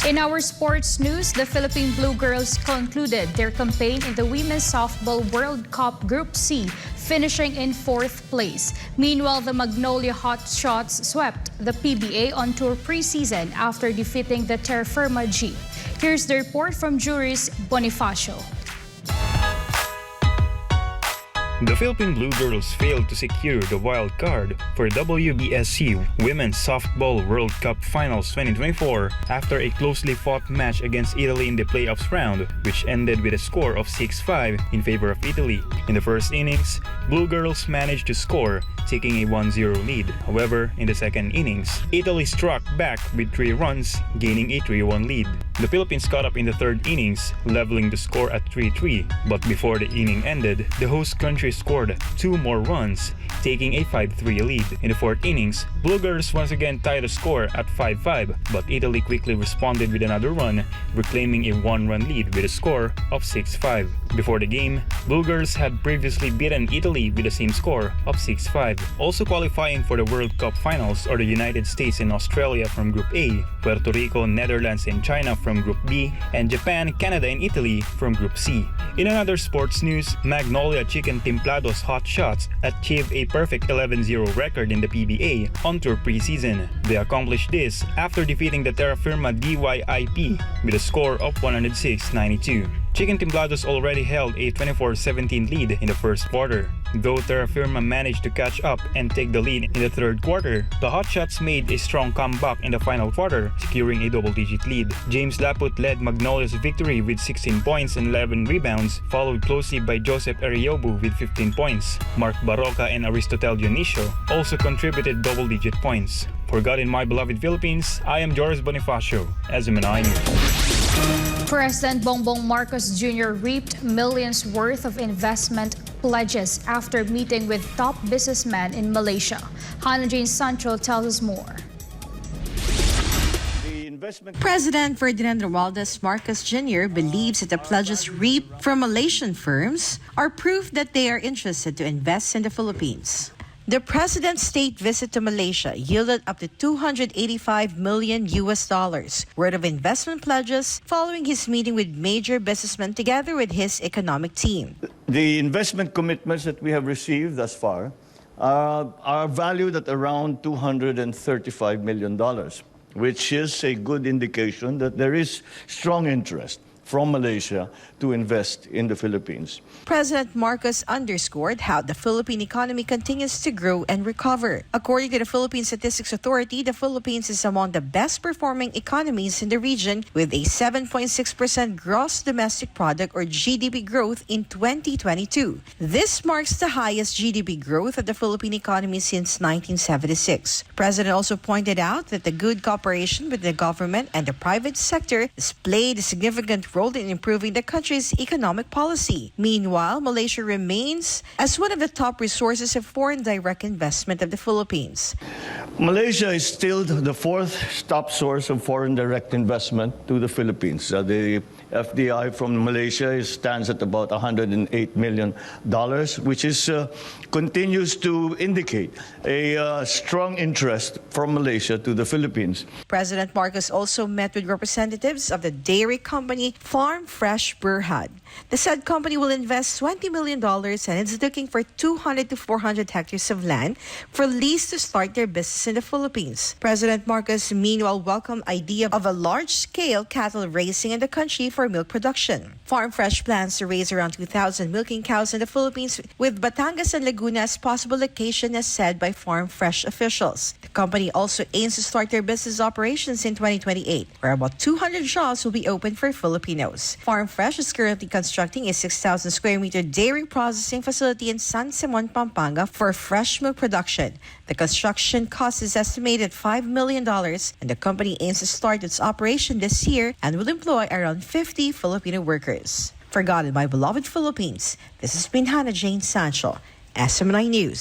In our sports news, the Philippine Blu Girls concluded their campaign in the Women's Softball World Cup Group C, finishing in 4th place. Meanwhile, the Magnolia Hotshots swept the PBA on tour preseason after defeating the Terrafirma Dyip. Here's the report from Joriz Bonifacio. The Philippine Blu Girls failed to secure the wild card for WBSC Women's Softball World Cup Finals 2024 after a closely fought match against Italy in the playoffs round, which ended with a score of 6-5 in favor of Italy. In the first innings, Blue Girls managed to score, taking a 1-0 lead. However, in the second innings, Italy struck back with 3 runs, gaining a 3-1 lead. The Philippines caught up in the third innings, leveling the score at 3-3, but before the inning ended, the host country scored 2 more runs, taking a 5-3 lead. In the fourth innings, Blue Girls once again tied the score at 5-5, but Italy quickly responded with another run, reclaiming a 1-run lead with a score of 6-5. Before the game, Blue Girls had previously beaten Italy with the same score of 6-5. Also qualifying for the World Cup Finals are the United States and Australia from Group A, Puerto Rico, Netherlands, and China from Group B, and Japan, Canada, and Italy from Group C. In another sports news, Magnolia Chicken Templados Hotshots achieved a perfect 11-0 record in the PBA on tour preseason. They accomplished this after defeating the Terrafirma Dyip with a score of 106-92. Chicken Templados already held a 24-17 lead in the first quarter. Though Terrafirma managed to catch up and take the lead in the third quarter, the Hotshots made a strong comeback in the final quarter, securing a double-digit lead. James Laput led Magnolia's victory with 16 points and 11 rebounds, followed closely by Joseph Ariobu with 15 points. Mark Baroca and Aristotel Dionisio also contributed double-digit points. For God in my beloved Philippines, I am Joriz Bonifacio, SMNI News. President Bongbong Marcos Jr. reaped millions worth of investment pledges after meeting with top businessmen in Malaysia. Hannah Jane Sancho tells us more. President Ferdinand Romualdez Marcos Jr. believes that the pledges reaped from Malaysian firms are proof that they are interested to invest in the Philippines. The president's state visit to Malaysia yielded up to $285 million worth of investment pledges following his meeting with major businessmen together with his economic team. The investment commitments that we have received thus far are valued at around $235 million, which is a good indication that there is strong interest from Malaysia to invest in the Philippines. President Marcos underscored how the Philippine economy continues to grow and recover. According to the Philippine Statistics Authority, the Philippines is among the best performing economies in the region with a 7.6% gross domestic product or GDP growth in 2022. This marks the highest GDP growth of the Philippine economy since 1976. President also pointed out that the good cooperation with the government and the private sector has played a significant role in improving the country's economic policy. Meanwhile, Malaysia remains as one of the top resources of foreign direct investment of the Philippines. Malaysia is still the 4th top source of foreign direct investment to the Philippines. The FDI from Malaysia stands at about $108 million, which continues to indicate a strong interest from Malaysia to the Philippines. President Marcos also met with representatives of the dairy company Farm Fresh Berhad. The said company will invest $20 million and is looking for 200 to 400 hectares of land for lease to start their business in the Philippines. President Marcos meanwhile welcomed the idea of a large-scale cattle raising in the country for milk production. Farm Fresh plans to raise around 2,000 milking cows in the Philippines, with Batangas and Laguna as possible location, as said by Farm Fresh officials. The company also aims to start their business operations in 2028, where about 200 jobs will be open for Filipinos. Farm Fresh is currently constructing a 6,000 square meter dairy processing facility in San Simon, Pampanga for fresh milk production. The construction cost is estimated $5 million, and the company aims to start its operation this year and will employ around 50 Filipino workers. For God in my beloved Philippines, this has been Hannah Jane Sancho, SMNI News.